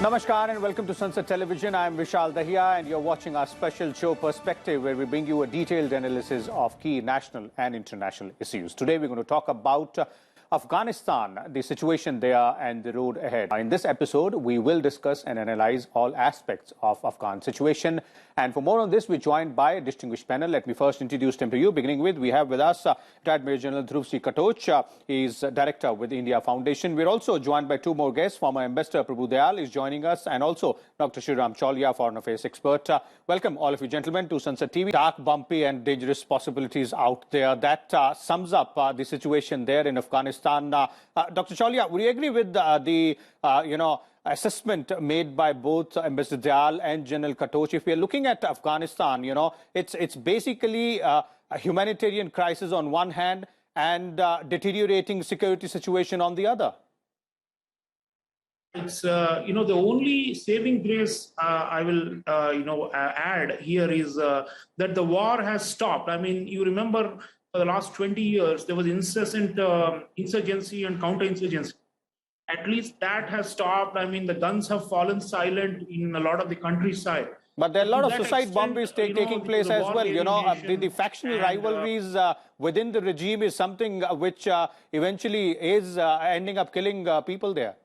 Namaskar and welcome to Sunset Television. I am Vishal Dahiya and you're watching our special show Perspective, where we bring you a detailed analysis of key national and international issues. Today we're going to talk about Afghanistan, the situation there and the road ahead. In this episode, we will discuss and analyze all aspects of Afghan situation. And for more on this, we're joined by a distinguished panel. Let me first introduce them to you. Beginning with, we have with us Retired Major General Dr.Sreeram Chaulia. He is Director with the India Foundation. We're also joined by two more guests. Former Ambassador Prabhu Dayal is joining us, and also Dr.Sreeram Chaulia, Foreign Affairs expert. Welcome all of you gentlemen to Sunset TV. Dark, bumpy and dangerous possibilities out there. That sums up the situation there in Afghanistan. Dr. Chaulia, would you agree with the assessment made by both Ambassador Dayal and General Katoch? If we are looking at Afghanistan, it's basically a humanitarian crisis on one hand and deteriorating security situation on the other. It's the only saving grace I will add here is that the war has stopped. I mean, you remember for the last 20 years there was incessant insurgency and counterinsurgency. At least that has stopped. I mean, the guns have fallen silent in a lot of the countryside. But there are a lot of suicide bombings taking place as well. The factional rivalries within the regime is something which eventually is ending up killing people there.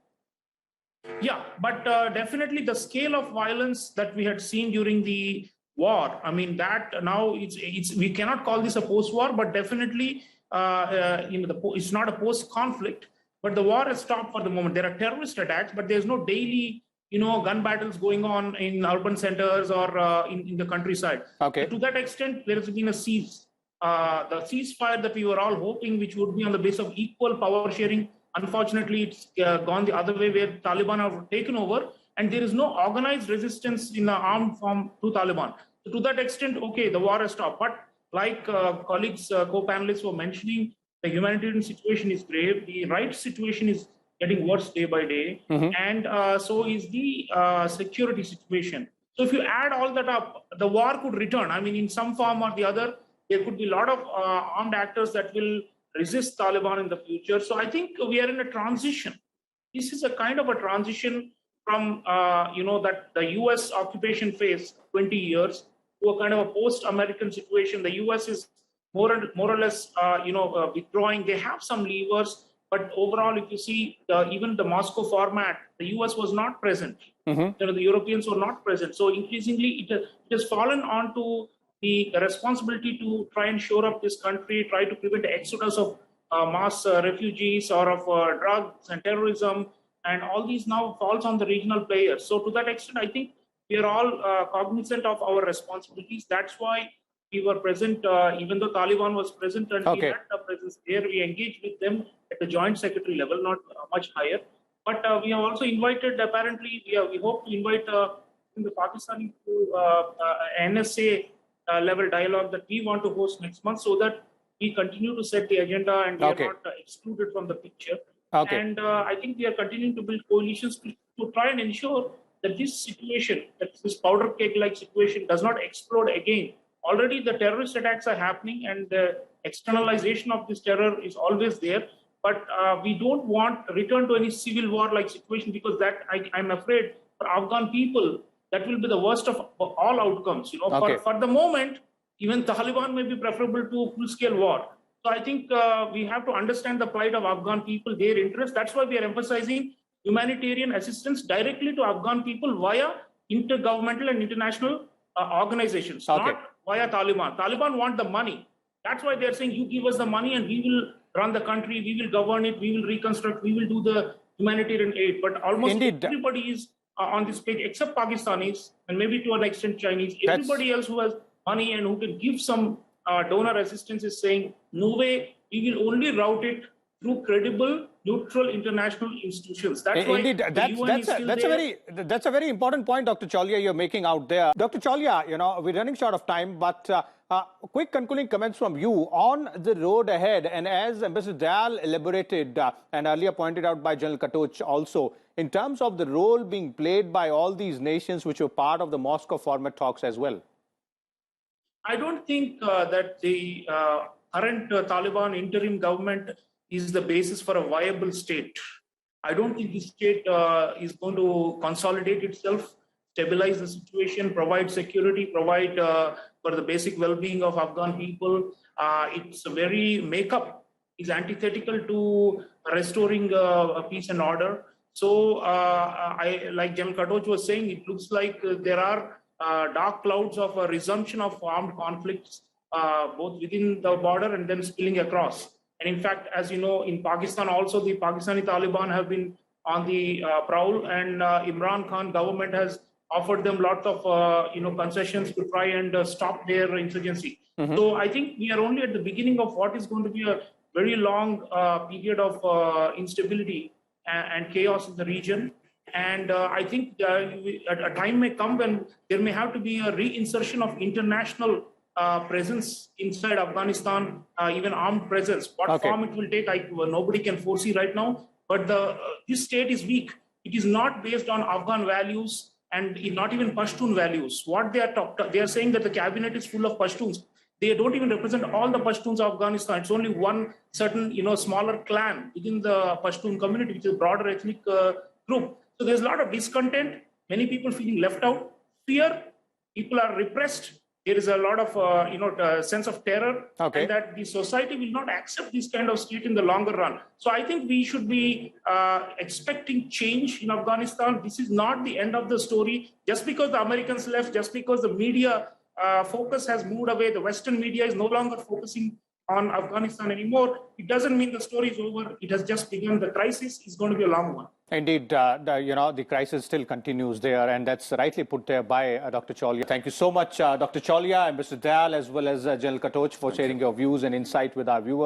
Yeah, but definitely the scale of violence that we had seen during the war, I mean, that now we cannot call this a post-war, but definitely it's not a post-conflict. But the war has stopped for the moment. There are terrorist attacks, but there's no daily gun battles going on in urban centers or in the countryside. Okay. So to that extent, there has been a cease. The ceasefire that we were all hoping, which would be on the basis of equal power sharing, unfortunately, it's gone the other way, where Taliban have taken over, and there is no organized resistance in the armed form to Taliban. So to that extent, okay, the war has stopped. But like colleagues, co-panelists were mentioning, the humanitarian situation is grave. The rights situation is getting worse day by day, and so is the security situation. So if you add all that up, the war could return. I mean, in some form or the other, there could be a lot of armed actors that will resist Taliban in the future. So I think we are in a transition. This is a kind of a transition from that the U.S. occupation phase, 20 years, to a kind of a post-American situation. The U.S. is more or less withdrawing. They have some levers, but overall, if you see even the Moscow format, the U.S. was not present. The Europeans were not present. So increasingly, it has fallen onto the responsibility to try and shore up this country, try to prevent the exodus of mass refugees or of drugs and terrorism, and all these now falls on the regional players. So to that extent, I think we are all cognizant of our responsibilities. That's why we were present, even though Taliban was present, and we had a presence there. We engaged with them at the joint secretary level, not much higher. But we have also invited, apparently, we hope to invite the Pakistani to NSA level dialogue that we want to host next month, so that we continue to set the agenda and we are not excluded from the picture. And I think we are continuing to build coalitions to try and ensure that this situation, that this powder keg-like situation does not explode again. Already the terrorist attacks are happening and the externalization of this terror is always there. But we don't want return to any civil war-like situation, because that I'm afraid for Afghan people, that will be the worst of all outcomes. For the moment, even Taliban may be preferable to full-scale war. So I think we have to understand the plight of Afghan people, their interests. That's why we are emphasizing humanitarian assistance directly to Afghan people via intergovernmental and international organizations, not via Taliban. Taliban want the money. That's why they're saying, you give us the money and we will run the country, we will govern it, we will reconstruct, we will do the humanitarian aid. But almost everybody is on this page, except Pakistanis and maybe to an extent Chinese. Everybody else who has money and who can give some donor assistance is saying, no way, we will only route it through credible, neutral international institutions. That's why that's a very important point, Dr. Chaulia, you're making out there. Dr. Chaulia, we're running short of time, but quick concluding comments from you on the road ahead. And as Ambassador Dayal elaborated and earlier pointed out by General Katoch also, in terms of the role being played by all these nations which were part of the Moscow format talks as well. I don't think that the current Taliban interim government is the basis for a viable state. I don't think this state is going to consolidate itself, stabilize the situation, provide security, provide for the basic well-being of Afghan people. Its very makeup is antithetical to restoring peace and order. So, like General Katoch was saying, it looks like there are dark clouds of a resumption of armed conflicts, both within the border and then spilling across. And in fact, as you know, in Pakistan also, the Pakistani Taliban have been on the prowl, and Imran Khan government has offered them lots of concessions to try and stop their insurgency. So I think we are only at the beginning of what is going to be a very long period of instability and chaos in the region. And I think a time may come when there may have to be a reinsertion of international presence inside Afghanistan, even armed presence. What form it will take, nobody can foresee right now. But this state is weak. It is not based on Afghan values and not even Pashtun values. What they are saying that the cabinet is full of Pashtuns. They don't even represent all the Pashtuns of Afghanistan. It's only one certain, smaller clan within the Pashtun community, which is a broader ethnic group. So there's a lot of discontent. Many people feeling left out. Fear. People are repressed. There is a lot of, sense of terror, and that the society will not accept this kind of state in the longer run. So I think we should be expecting change in Afghanistan. This is not the end of the story. Just because the Americans left, just because the media focus has moved away, the Western media is no longer focusing on Afghanistan anymore, it doesn't mean the story is over. It has just begun. The crisis is going to be a long one. Indeed, the crisis still continues there, and that's rightly put there by Dr. Chaulia. Thank you so much, Dr. Chaulia and Mr. Dayal, as well as General Katoch, for sharing your views and insight with our viewers.